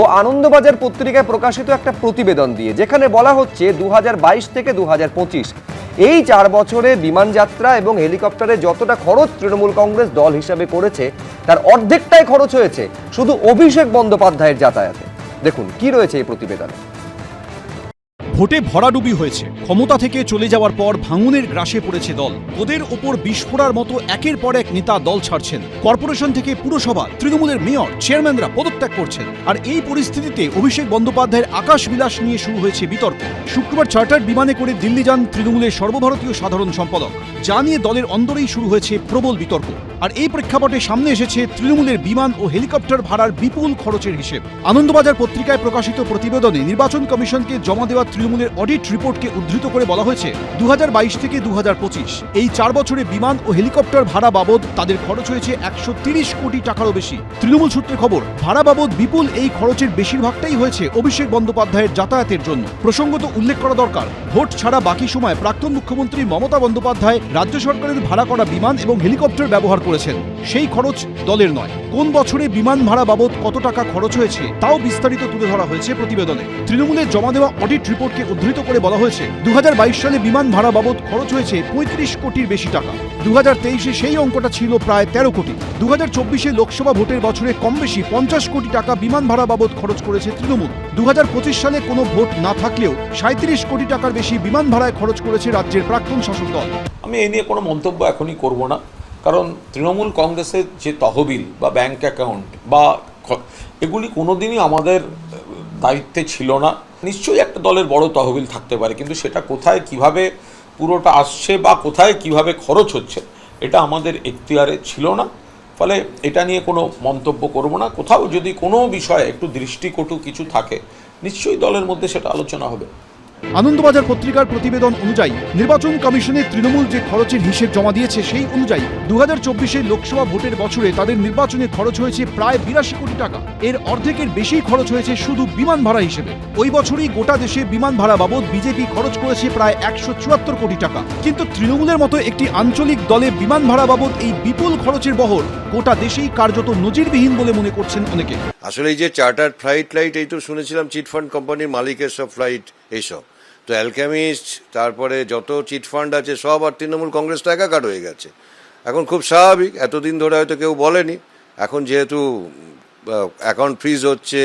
ও আনন্দবাজার পত্রিকায় প্রকাশিত একটা প্রতিবেদন দিয়ে, যেখানে বলা হচ্ছে 2022 থেকে 2025 এই 4 বছরে বিমান যাত্রা এবং হেলিকপ্টারে যতটা খরচ তৃণমূল কংগ্রেস দল হিসাবে করেছে তার অর্ধেকটাই খরচ হয়েছে শুধু অভিষেক বন্দ্যোপাধ্যায়ের যাতায়াতে। দেখুন কি রয়েছে এই প্রতিবেদনে। ভোটে ভরাডুবি হয়েছে, ক্ষমতা থেকে চলে যাওয়ার পর ভাঙনের গ্রাসে পড়েছে দল। ওদের ওপর বিস্ফোরার মতো একের পর এক নেতা দল ছাড়ছেন। কর্পোরেশন থেকে পুরসভা, তৃণমূলের মেয়র, চেয়ারম্যানরা পদত্যাগ করছেন। আর এই পরিস্থিতিতে অভিষেক বন্দ্যোপাধ্যায়ের আকাশ বিলাস নিয়ে শুরু হয়েছে বিতর্ক। শুক্রবার চার্টার্ড বিমানে করে দিল্লি যান তৃণমূলের সর্বভারতীয় সাধারণ সম্পাদক, যা নিয়ে দলের অন্দরেই শুরু হয়েছে প্রবল বিতর্ক। আর এই প্রেক্ষাপটে সামনে এসেছে তৃণমূলের বিমান ও হেলিকপ্টার ভাড়ার বিপুল খরচের হিসেব। আনন্দবাজার পত্রিকায় প্রকাশিত প্রতিবেদনে নির্বাচন কমিশনকে জমা দেওয়া তৃণমূলের অডিট রিপোর্টকে উদ্ধৃত করে বলা হয়েছে 2022 থেকে 2025 এই 4 বছরে বিমান ও হেলিকপ্টার ভাড়া বাবদ তাদের খরচ হয়েছে 130 কোটি টাকারও বেশি। তৃণমূল সূত্রের খবর, ভাড়া বাবদ বিপুল এই খরচের বেশিরভাগটাই হয়েছে অভিষেক বন্দ্যোপাধ্যায়ের যাতায়াতের জন্য। প্রসঙ্গত উল্লেখ করা দরকার, ভোট ছাড়া বাকি সময় প্রাক্তন মুখ্যমন্ত্রী মমতা বন্দ্যোপাধ্যায় রাজ্য সরকারের ভাড়া করা বিমান এবং হেলিকপ্টার ব্যবহার করেছেন। সেই খরচ দলের নয়। কোন বছরে বিমান ভাড়া বাবদ কত টাকা খরচ হয়েছে তাও বিস্তারিত তুলে ধরা হয়েছে প্রতিবেদনে। তৃণমূলের জমা দেওয়া অডিট রিপোর্টকে উদ্ধৃত করে বলা হয়েছে 2022 সালে বিমান ভাড়া বাবদ খরচ হয়েছে 35 কোটির বেশি টাকা। 2023-এ সেই অঙ্কটা ছিল প্রায় 13 কোটি। 2024-এ লোকসভা ভোটের বছরে কম বেশি 50 কোটি টাকা বিমান ভাড়া বাবদ খরচ করেছে তৃণমূল। 2025 সালে কোনো ভোট না থাকলেও 37 কোটি টাকার বেশি বিমান ভাড়ায় খরচ করেছে রাজ্যের প্রাক্তন শাসক দল। আমি এই নিয়ে কোনো মন্তব্য এখনই করব না, কারণ তৃণমূল কংগ্রেসের যে তহবিল বা ব্যাংক অ্যাকাউন্ট বা এগুলি কোনোদিনই আমাদের দায়িত্বে ছিল না। নিশ্চয়ই একটা দলের বড় তহবিল থাকতে পারে, কিন্তু সেটা কোথায় কিভাবে পুরোটা আসছে বা কোথায় কিভাবে খরচ হচ্ছে এটা আমাদের এখতিয়ারে ছিল না। ফলে এটা নিয়ে কোনো মন্তব্য করব না। কোথাও যদি কোনো বিষয়ে একটু দৃষ্টিকটু কিছু থাকে নিশ্চয়ই দলের মধ্যে সেটা আলোচনা হবে। আনন্দবাজার পত্রিকার প্রতিবেদন অনুযায়ী নির্বাচন কমিশনে তৃণমূল যে খরচের হিসেব জমা দিয়েছে সেই অনুযায়ী 2024-এর লোকসভা ভোটের বছরে তাদের নির্বাচনে খরচ হয়েছে প্রায় 82 কোটি টাকা। এর অর্ধেকের বেশি খরচ হয়েছে শুধু বিমান ভাড়া হিসেবে। ওই বছরই গোটা দেশে বিমান ভাড়া বাবদ বিজেপি খরচ করেছে প্রায় 174 কোটি টাকা। কিন্তু তৃণমূলের মতো একটি আঞ্চলিক দলে বিমান ভাড়া বাবদ এই বিপুল খরচের বহর গোটা দেশেই কার্যত নজিরবিহীন বলে মনে করছেন অনেকে। আসলে এই যে চার্টার্ড ফ্লাইট এই তো শুনেছিলাম চিটফান্ড কোম্পানির মালিকের সব ফ্লাইট এইসব তো অ্যালকেমিস্ট, তারপরে যত চিটফান্ড আছে সব আর তৃণমূল কংগ্রেসটা একাকার হয়ে গেছে। এখন খুব স্বাভাবিক, এতদিন ধরে হয়তো কেউ বলেনি, এখন যেহেতু অ্যাকাউন্ট ফ্রিজ হচ্ছে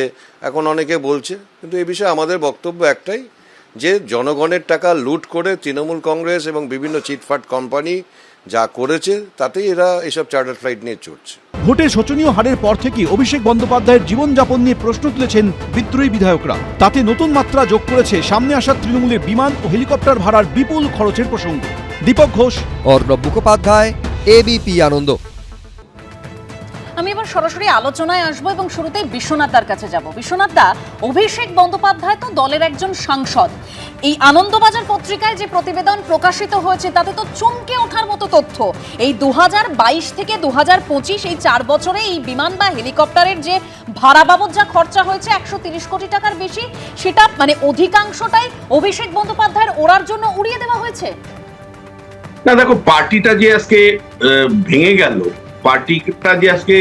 এখন অনেকে বলছে। কিন্তু এই বিষয়ে আমাদের বক্তব্য একটাই, যে জনগণের টাকা লুট করে তৃণমূল কংগ্রেস এবং বিভিন্ন চিটফান্ড কোম্পানি যা করেছে তাতেই এরা এসব চার্টার ফ্লাইট নিয়ে চড়ছে। ভোটের শোচনীয় হারের পর থেকে অভিষেক বন্দ্যোপাধ্যায়ের জীবনযাপন নিয়ে প্রশ্ন তুলেছেন বিদ্রোহী বিধায়করা। তাতে নতুন মাত্রা যোগ করেছে সামনে আসা তৃণমূলের বিমান ও হেলিকপ্টার ভাড়ার বিপুল খরচের প্রসঙ্গ। দীপক ঘোষ, অর্ণব মুখোপাধ্যায়, এবিপি আনন্দ। আমি এবার সরাসরি আলোচনায় আসবো এবং শুরুতেই বিশ্বনাথদার কাছে যাব। বিশ্বনাথদা, অভিষেক বন্দ্যোপাধ্যায় তো দলের একজন সাংসদ। এই আনন্দবাজার পত্রিকায় যে প্রতিবেদন প্রকাশিত হয়েছে তাতে তো চমকে ওঠার মতো তথ্য। এই 2022 থেকে 2025 এই 4 বছরে এই বিমান বা হেলিকপ্টারের যে ভাড়া বাবদ যা খরচা হয়েছে 130 কোটি টাকার বেশি, সেটা মানে অধিকাংশটাই অভিষেক বন্দ্যোপাধ্যায়ের ওড়ার জন্য উড়িয়ে দেওয়া হয়েছে। না দেখো, পার্টিটা যে আজকে ভেঙে গেল, পার্টিটা যে আজকে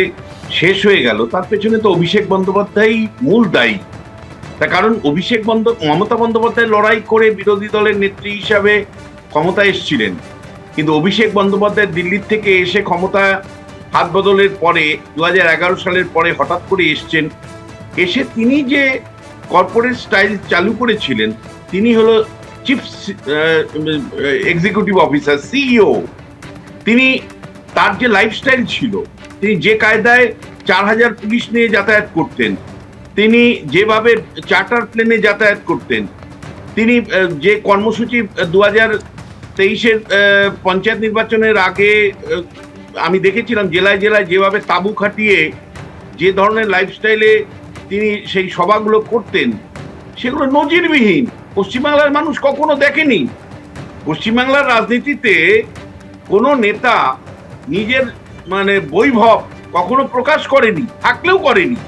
শেষ হয়ে গেল, তার পেছনে তো অভিষেক বন্দ্যোপাধ্যায় মূল দায়ী। তার কারণ মমতা বন্দ্যোপাধ্যায় লড়াই করে বিরোধী দলের নেত্রী হিসাবে ক্ষমতায় এসেছিলেন, কিন্তু অভিষেক বন্দ্যোপাধ্যায় দিল্লির থেকে এসে ক্ষমতা হাত বদলের পরে 2011 সালের পরে হঠাৎ করে এসছেন। এসে তিনি যে কর্পোরেট স্টাইল চালু করেছিলেন, তিনি হলো চিফ এক্সিকিউটিভ অফিসার, সিইও। তিনি তার যে লাইফস্টাইল ছিল, তিনি যে কায়দায় 4000 পুলিশ নিয়ে যাতায়াত করতেন, তিনি যেভাবে চার্টার প্লেনে যাতায়াত করতেন, তিনি যে কর্মসূচি 2023-এর পঞ্চায়েত নির্বাচনের আগে আমি দেখেছিলাম জেলায় জেলায় যেভাবে তাঁবু খাটিয়ে যে ধরনের লাইফস্টাইলে তিনি সেই সভাগুলো করতেন, সেগুলো নজিরবিহীন। পশ্চিমবাংলার মানুষ কখনো দেখেনি। পশ্চিমবাংলার রাজনীতিতে কোনো নেতা নিজের বৈভব কখনো প্রকাশ করেনি, থাকলেও করেনি।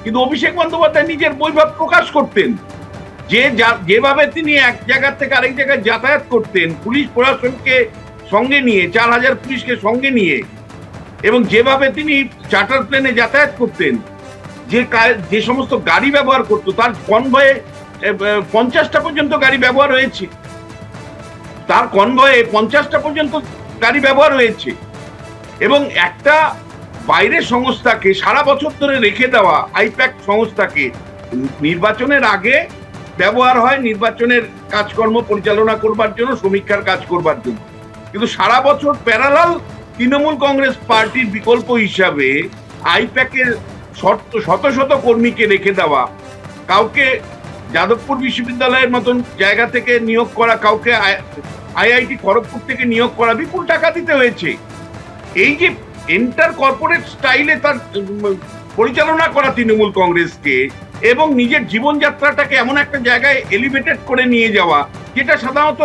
কিন্তু অভিষেক বন্দ্যোপাধ্যায় নিজের বৈভব প্রকাশ করতেন। যেভাবে তিনি এক জায়গা থেকে আরেক জায়গায় যাতায়াত করতেন, পুলিশ প্রশাসনকে সঙ্গে নিয়ে, 4000 পুলিশকে সঙ্গে নিয়ে, এবং যেভাবে তিনি চার্টার প্লেনে যাতায়াত করতেন, যে সমস্ত গাড়ি ব্যবহার করতো, তার কনভয়ে 50টা পর্যন্ত গাড়ি ব্যবহার হয়েছে, তার কনভয়ে 50টা পর্যন্ত গাড়ি ব্যবহার হয়েছে। এবং একটা বাইরের সংস্থাকে সারা বছর ধরে রেখে দেওয়া, আইপ্যাক সংস্থাকে নির্বাচনের আগে ব্যবহার হয় নির্বাচনের কাজকর্ম পরিচালনা করবার জন্য, সমীক্ষার কাজ করবার জন্য, কিন্তু সারা বছর প্যারালাল তৃণমূল কংগ্রেস পার্টির বিকল্প হিসাবে আইপ্যাকের শত শত কর্মীকে রেখে দেওয়া, কাউকে যাদবপুর বিশ্ববিদ্যালয়ের মতন জায়গা থেকে নিয়োগ করা, কাউকে আইআইটি খড়গপুর থেকে নিয়োগ করা, বিপুল টাকা দিতে হয়েছে। এই যে এন্টার কর্পোরেট স্টাইলে তার পরিচালনা করা তৃণমূল কংগ্রেসকে, এবং নিজের জীবনযাত্রাটাকে এমন একটা জায়গায় এলিভেটেড করে নিয়ে যাওয়া, যেটা সাধারণত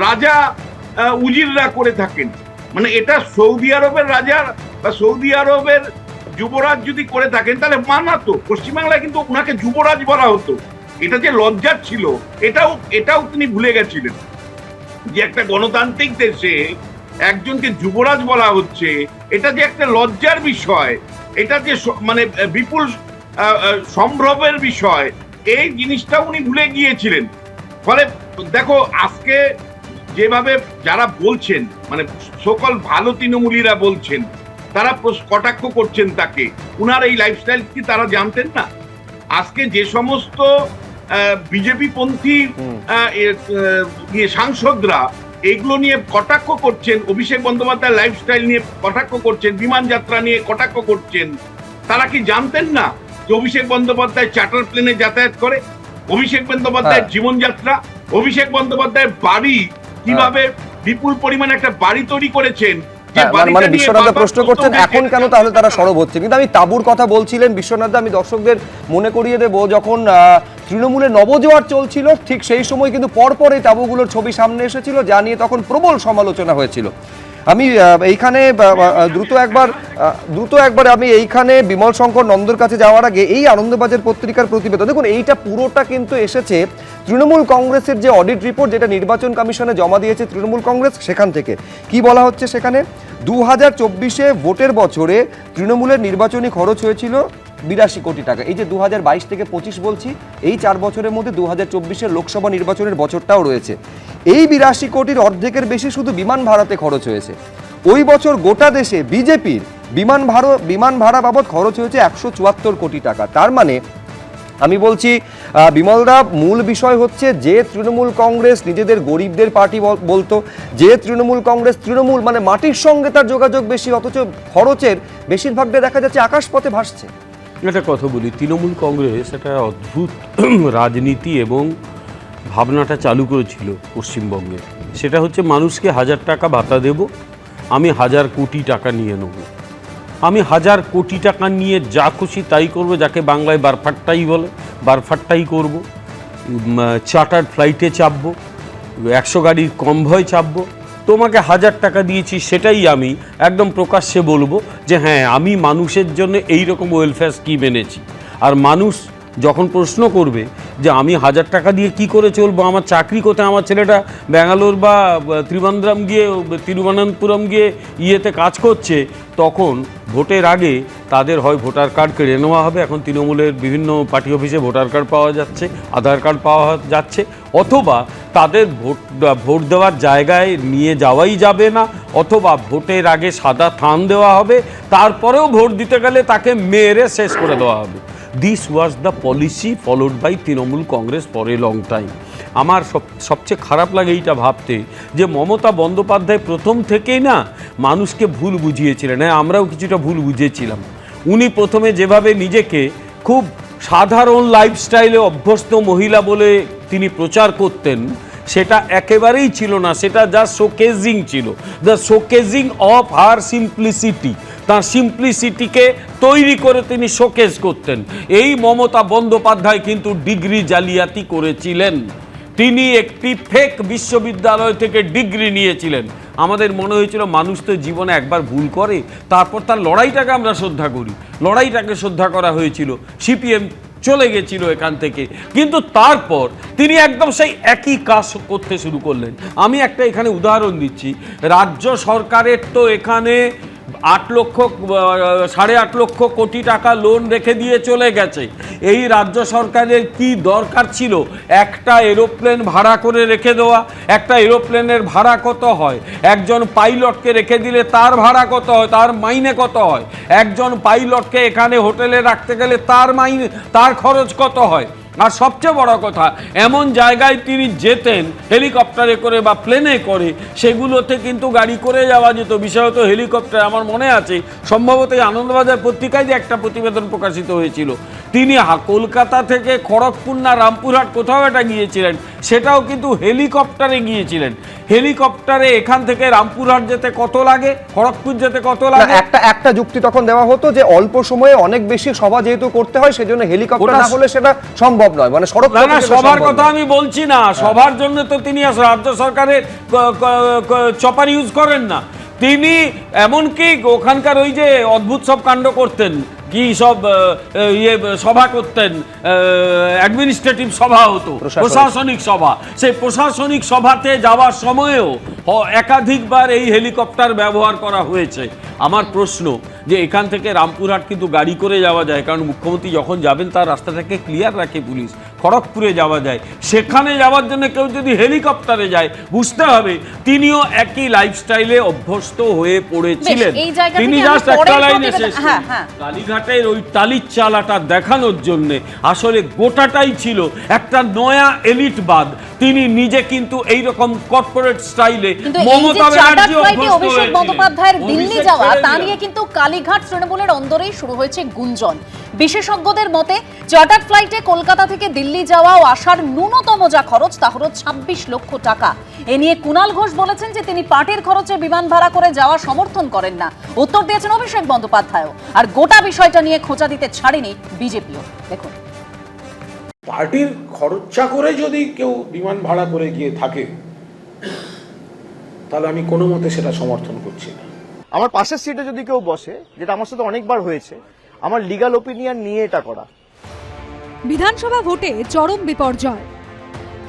রাজা উজিররা করে থাকেন। মানে এটা সৌদি আরবের রাজা বা সৌদি আরবের যুবরাজ যদি করে থাকেন তাহলে মানাতো। পশ্চিমবাংলায় কিন্তু ওনাকে যুবরাজ বলা হতো, এটা যে লজ্জার ছিল এটাও তিনি ভুলে গেছিলেন, যে একটা গণতান্ত্রিক দেশে একজনকে যুবরাজ বলা হচ্ছে, এটা যে একটা লজ্জার বিষয়, এটা যে মানে বিপুল সম্ভ্রমের বিষয়, এই জিনিসটা উনি ভুলে গিয়েছিলেন। ফলে দেখো আজকে যেভাবে যারা বলছেন, মানে সকল ভালো তৃণমূলীরা বলছেন, তারা কটাক্ষ করছেন তাকে, উনার এই লাইফস্টাইল কি তারা জানতেন না? আজকে যে সমস্ত বিজেপি পন্থী সাংসদরা এগুলো নিয়ে কটাক্ষ করছেন, অভিষেক বন্দ্যোপাধ্যায়ের লাইফস্টাইল নিয়ে কটাক্ষ করছেন, বিমান যাত্রা নিয়ে কটাক্ষ করছেন, তারা কি জানতেন না যে অভিষেক বন্দ্যোপাধ্যায় চার্টার প্লেনে যাতায়াত করে? অভিষেক বন্দ্যোপাধ্যায়ের জীবনযাত্রা, অভিষেক বন্দ্যোপাধ্যায়ের বাড়ি, কিভাবে বিপুল পরিমাণে একটা বাড়ি তৈরি করেছেন। মানে বিশ্বনাথ প্রশ্ন করছেন এখন কেন তাহলে তারা সরব হচ্ছে, কিন্তু আমি তাঁবুর কথা বলছিলেন বিশ্বনাথ, আমি দর্শকদের মনে করিয়ে দেবো, যখন তৃণমূলে নবজোয়ার চলছিল ঠিক সেই সময় কিন্তু পরপর এই তাঁবুগুলোর ছবি সামনে এসেছিল, যা নিয়ে তখন প্রবল সমালোচনা হয়েছিল। আমি এইখানে দ্রুত একবার আমি এইখানে বিমল শঙ্কর নন্দর কাছে যাওয়ার আগে এই আনন্দবাজার পত্রিকার প্রতিবেদন দেখুন, এইটা পুরোটা কিন্তু এসেছে তৃণমূল কংগ্রেসের যে অডিট রিপোর্ট, যেটা নির্বাচন কমিশনে জমা দিয়েছে তৃণমূল কংগ্রেস, সেখান থেকে কি বলা হচ্ছে সেখানে 2024 ভোটের বছরে তৃণমূলের নির্বাচনী খরচ হয়েছিল 82 কোটি টাকা। এই যে 2022 থেকে 25 বলছি, এই 4 বছরের মধ্যে 2024 লোকসভা নির্বাচনের বছরটাও রয়েছে। এই 82 কোটির অর্ধেকের বেশি শুধু বিমান ভাড়াতে খরচ হয়েছে। ওই বছর গোটা দেশে বিজেপির বিমান ভাড়া বাবদ খরচ হয়েছে 174 কোটি টাকা। তার মানে আমি বলছি বিমলদা, মূল বিষয় হচ্ছে যে তৃণমূল কংগ্রেস নিজেদের গরিবদের পার্টি বলতো, যে তৃণমূল কংগ্রেস তৃণমূল মানে মাটির সঙ্গে তার যোগাযোগ বেশি, অথচ খরচের বেশিরভাগটা দেখা যাচ্ছে আকাশপথে ভাসছে। একটা কথা বলি, তৃণমূল কংগ্রেস একটা অদ্ভুত রাজনীতি এবং ভাবনাটা চালু করেছিল পশ্চিমবঙ্গে। সেটা হচ্ছে মানুষকে 1000 টাকা ভাতা দেব, আমি 1000 কোটি টাকা নিয়ে নেব, আমি 1000 কোটি টাকা নিয়ে যা খুশি তাই করব, যাকে বাংলায় বারফাট্টাই বলে, বারফাট্টাই করব, চার্টার্ড ফ্লাইটে চাপবো, 100 গাড়ির কনভয় চাপবো, তোমাকে 1000 টাকা দিয়েছি, সেটাই আমি একদম প্রকাশ্যে বলবো যে হ্যাঁ আমি মানুষের জন্য এই রকম ওয়েলফেয়ার স্কিম এনেছি। আর মানুষ যখন প্রশ্ন করবে যে আমি 1000 টাকা দিয়ে কি করে চলবো, আমার চাকরি কোথায়, আমার ছেলেটা ব্যাঙ্গালোর বা তিরুবনন্তপুরম গিয়ে ইয়েতে কাজ করছে, তখন ভোটের আগে তাদের হয় ভোটার কার্ড কেড়ে নেওয়া হবে, এখন তৃণমূলের বিভিন্ন পার্টি অফিসে ভোটার কার্ড পাওয়া যাচ্ছে, আধার কার্ড পাওয়া যাচ্ছে, অথবা তাদের ভোট দেওয়ার জায়গায় নিয়ে যাওয়াই যাবে না, অথবা ভোটের আগে সাদা থান দেওয়া হবে, তারপরেও ভোট দিতে গেলে তাকে মেরে শেষ করে দেওয়া হবে। This was the policy followed by Trinamool Congress for a long time. আমার সবচেয়ে খারাপ লাগে এইটা ভাবতে যে মমতা বন্দ্যোপাধ্যায় প্রথম থেকেই না মানুষকে ভুল বুঝিয়েছিলেন। হ্যাঁ, আমরাও কিছুটা ভুল বুঝেছিলাম। উনি প্রথমে যেভাবে নিজেকে খুব সাধারণ লাইফস্টাইলে অভ্যস্ত মহিলা বলে তিনি প্রচার করতেন, সেটা একেবারেই ছিল না, সেটা জাস্ট শোকেজিং ছিল, the showcasing of her simplicity. তার সিম্পলিসিটিকে তৈরি করে তিনি শোকেজ করতেন। এই মমতা বন্দ্যোপাধ্যায় কিন্তু ডিগ্রি জালিয়াতি করেছিলেন। তিনি একটি ফেক বিশ্ববিদ্যালয় থেকে ডিগ্রি নিয়েছিলেন। আমাদের মনে হয়েছিল মানুষ তো জীবনে একবার ভুল করে, তারপর তার লড়াইটাকে আমরা শ্রদ্ধা করি, লড়াইটাকে শ্রদ্ধা করা হয়েছিল, সিপিএম চলে গেছিল এখান থেকে, কিন্তু তারপর তিনি একদম সেই একই কাজ করতে শুরু করলেন। আমি একটা এখানে উদাহরণ দিচ্ছি, রাজ্য সরকারের তো এখানে 8 লক্ষ কোটি টাকা লোন রেখে দিয়ে চলে গেছে। এই রাজ্য সরকারের কি দরকার ছিল একটা এরোপ্লেন ভাড়া করে রেখে দেওয়া? একটা এরোপ্লেনের ভাড়া কত হয়? একজন পাইলটকে রেখে দিলে তার ভাড়া কত হয়, তার মাইনে কত হয়? একজন পাইলটকে এখানে হোটেলে রাখতে গেলে তার মাইনে, তার খরচ কত হয়? আর সবচেয়ে বড় কথা, এমন জায়গায় তিনি যেতেন হেলিকপ্টারে করে বা প্লেনে করে, সেগুলোতে কিন্তু গাড়ি করে যাওয়া যেত, বিশেষত হেলিকপ্টার। আমার মনে আছে সম্ভবত এই আনন্দবাজার পত্রিকায় যে একটা প্রতিবেদন প্রকাশিত হয়েছিল, তিনি কলকাতা থেকে খড়গপুর না রামপুরহাট কোথাও একটা গিয়েছিলেন, সেটাও কিন্তু হেলিকপ্টারে গিয়েছিলেন। হেলিকপ্টারে এখান থেকে রামপুরহাট যেতে কত লাগে, খড়গপুর যেতে কত লাগে? একটা যুক্তি তখন দেওয়া হতো যে অল্প সময়ে অনেক বেশি সভা যেহেতু করতে হয়, সেজন্য হেলিকপ্টার না হলে সেটা সম্ভব নয়, মানে সড়ক না, সবার কথা আমি বলছি না। সবার জন্য তো তিনি রাজ্য সরকারের চপার ইউজ করেন না। তিনি এমনকি ওখানকার ওই যে অদ্ভুত সব কাণ্ড করতেন, কি সব সভা করতেন, অ্যাডমিনিস্ট্রেটিভ সভা হতো, প্রশাসনিক সভা। সেই প্রশাসনিক সভাতে যাওয়ার সময়েও একাধিকবার এই হেলিকপ্টার ব্যবহার করা হয়েছে। আমার প্রশ্ন যে এখান থেকে রামপুরহাট কিন্তু গাড়ি করে যাওয়া যায়, কারণ মুখ্যমন্ত্রী যখন যাবেন তার রাস্তাটাকে ক্লিয়ার রাখে পুলিশ। খড়গপুরে যাওয়া যায়, সেখানে যাওয়ার জন্য কেউ যদি হেলিকপ্টারে যায়, বুঝতে হবে তিনিও একই লাইফস্টাইলে অভ্যস্ত হয়ে পড়েছিলেন। তিনি জাস্ট একটা লাইনে শেষ কালীঘাটের ওই টালির চালাটা দেখানোর জন্য আসলে গোটাটাই ছিল একটা নয়া এলিটবাদ। তিনি নিজে কিন্তু এইরকম কর্পোরেট স্টাইলে মমতা ব্যানার্জি অভিষেক বন্দ্যোপাধ্যায়ের দিল্লি যাওয়া, তা নিয়ে কিন্তু কালীঘাট তৃণমূলের অন্দরেই শুরু হয়েছে গুঞ্জন। বিশেষজ্ঞদের মতে চার্টার ফ্লাইটে কলকাতা থেকে দিল্লি যাওয়া ও আসার ন্যূনতম যা খরচ, তা হলো 26 লক্ষ টাকা। এ নিয়ে কুণাল ঘোষ বলেছেন যে তিনি পার্টির খরচে বিমান ভাড়া করে যাওয়া সমর্থন করেন না। উত্তর দিয়েছেন অভিষেক বন্দ্যোপাধ্যায়। আর গোটা বিষয়টা নিয়ে খোঁচা দিতে ছাড়েনি বিজেপিও। দেখুন, পার্টির খরচা করে যদি কেউ বিমান ভাড়া করে গিয়ে থাকে, তাহলে আমি কোনো মতে সেটা সমর্থন করছি না। আমার পাশের সিটে যদি কেউ বসে, যেটা আমার সাথে অনেকবার হয়েছে, আমার লিগ্যাল ওপিনিয়ন নিয়ে এটা করা। বিধানসভা ভোটে চরম বিপর্যয়।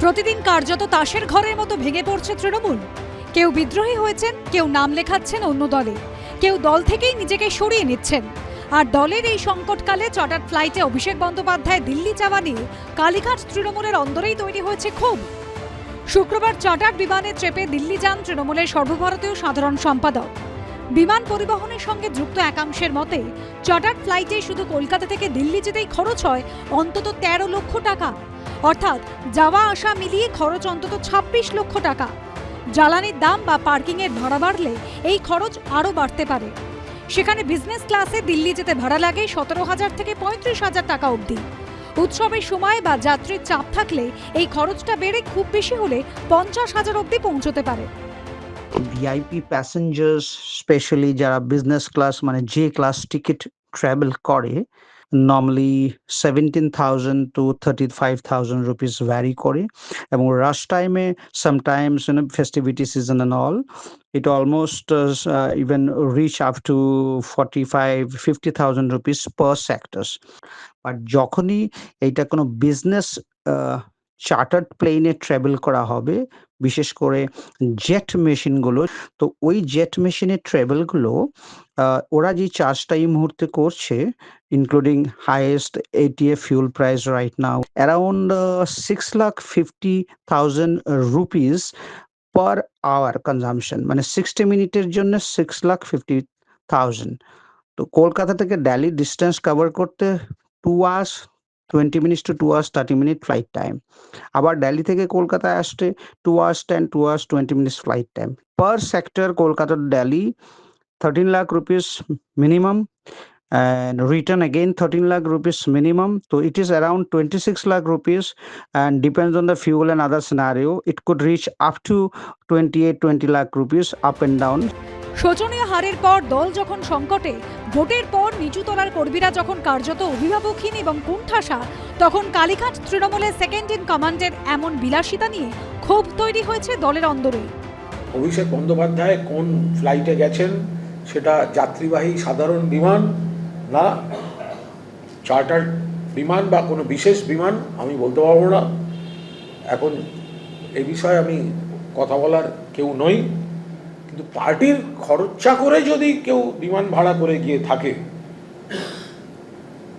প্রতিদিন কার্যত তাসের ঘরের মতো ভেঙে পড়ছে তৃণমূল। কেউ বিদ্রোহী হয়েছেন, কেউ নাম লেখাচ্ছেন অন্য দলে, কেউ দল থেকেই নিজেকে সরিয়ে নিচ্ছেন। আর দলের এই সংকটকালে চার্টার ফ্লাইটে অভিষেক বন্দ্যোপাধ্যায় দিল্লি যাওয়া নিয়ে কালীঘাট তৃণমূলের অন্দরেই তৈরি হয়েছে ক্ষোভ। শুক্রবার চার্টার বিমানে চেপে দিল্লি যান তৃণমূলের সর্বভারতীয় সাধারণ সম্পাদক। বিমান পরিবহনের সঙ্গে যুক্ত একাংশের মতে চার্টার ফ্লাইটে শুধু কলকাতা থেকে দিল্লি যেতেই খরচ হয় অন্তত 13 লক্ষ টাকা। অর্থাৎ যাওয়া আসা মিলিয়ে খরচ অন্তত 26 লক্ষ টাকা। জ্বালানির দাম বা পার্কিংয়ের ভাড়া বাড়লে এই খরচ আরও বাড়তে পারে। সেখানে বিজনেস ক্লাসে দিল্লি যেতে ভাড়া লাগে 17,000 থেকে 35,000 টাকা অবধি। উৎসবের সময় বা যাত্রীর চাপ থাকলে এই খরচটা বেড়ে খুব বেশি হলে 50,000 অবধি পৌঁছতে পারে। ভিআইপি প্যাসেঞ্জার্স স্পেশালি যারা বিজনেস ক্লাস মানে যে ক্লাস টিকিট ট্রাভেল করে, নর্মালি 17,000 to 35,000 rupees ভ্যারি করে, এবং রাশ টাইমে sometimes festivity season and all it almost even reach up to 45-50,000 rupees per sectors. But যখনই এইটা কোনো বিজনেস চার্টার্ড প্লেনে ট্রাভেল করা হবে, বিশেষ করে জেট মেশিনগুলো, তো ওই জেট মেশিনের ট্রাভেলগুলো ওরা যে চার্জটা এই মুহূর্তে করছে, including highest ATF fuel price right now, around 6,50,000 rupees per hour consumption, মানে 60 মিনিটের জন্য 6,50,000। তো কলকাতা থেকে দিল্লি ডিস্টেন্স কভার করতে 2 hours 20 minutes to 2 hours 30 minute flight time. আবার দিল্লি থেকে কলকাতায় আসতে 2 hours 10, 2 hours 20 minutes flight time. Per sector Kolkata to Delhi 13 lakh rupees minimum, and return again 13 lakh rupees minimum. So it is around 26 lakh rupees, and depends on the fuel and other scenario. It could reach up to 28-20 lakh rupees up and down. শোচনীয় হারের পর দল যখন সংকটে, ভোটের পর নিচু তলার কর্মীরা যখন কার্যত অভিভাবকহীন এবং কুণ্ঠাসা, তখন কালীঘাট তৃণমূলের সেকেন্ড ইন কমান্ডের এমন বিলাসিতা নিয়ে ক্ষোভ তৈরি হয়েছে দলের অন্দরে। অভিষেক বন্দ্যোপাধ্যায় কোন ফ্লাইটে গেছেন, সেটা যাত্রীবাহী সাধারণ বিমান না চার্টার বিমান বা কোনো বিশেষ বিমান, আমি বলতে পারবো না। এখন এই বিষয়ে আমি কথা বলার কেউ নই। কিন্তু পার্টির খরচা করে যদি কেউ বিমান ভাড়া করে গিয়ে থাকে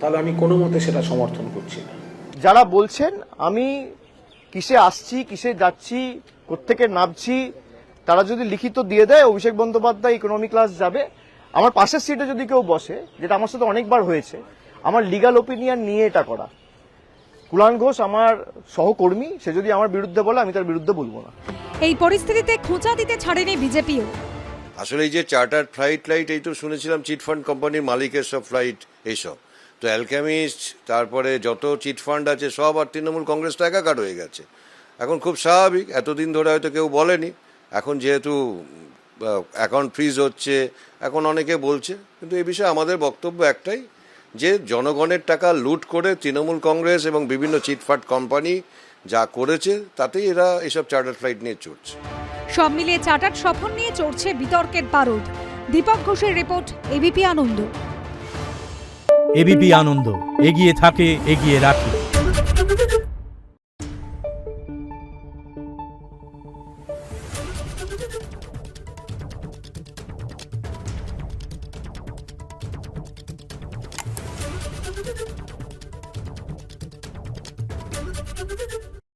তাহলে আমি কোনো মতে সেটা সমর্থন করছি না। যারা বলছেন আমি কিসে আসছি, কিসে যাচ্ছি, কোত্থেকে নামছি, তারা যদি লিখিত দিয়ে দেয় অভিষেক বন্দ্যোপাধ্যায় ইকোনমি ক্লাস যাবে, আমার পাশের সিটে যদি কেউ বসে, যেটা আমার সাথে অনেকবার হয়েছে, আমার লিগ্যাল ওপিনিয়ন নিয়ে এটা করা। কুলান ঘোষ আমার সহকর্মী, সে যদি আমার বিরুদ্ধে বলে আমি তার বিরুদ্ধে বলবো না। এই পরিস্থিতিতে খোঁচা দিতে ছাড়েনি বিজেপিও। আসলে এই যে চার্টার ফ্লাইট এই তো শুনেছিলাম চিটফান্ড কোম্পানির মালিকের সব ফ্লাইট এইসব, তো অ্যালকেমিস্ট তারপরে যত চিটফান্ড আছে সব আর তৃণমূল কংগ্রেস তো একাকার হয়ে গেছে। এখন খুব স্বাভাবিক, এতদিন ধরে হয়তো কেউ বলেনি, এখন যেহেতু অ্যাকাউন্ট ফ্রিজ হচ্ছে এখন অনেকে বলছে, কিন্তু এই বিষয়ে আমাদের বক্তব্য একটাই যে জনগণের টাকা লুট করে তৃণমূল কংগ্রেস এবং বিভিন্ন চিটফান্ড কোম্পানি যা করেছে তাতেই এরা এসব চার্টার ফ্লাইট নিয়ে চড়ছে। সব মিলিয়ে চার্টার্ড সফর নিয়ে চড়ছে বিতর্কের পারদ। দীপক ঘোষের রিপোর্ট, এবিপি আনন্দ। এবিপি আনন্দ, এগিয়ে থাকে, এগিয়ে রাখে।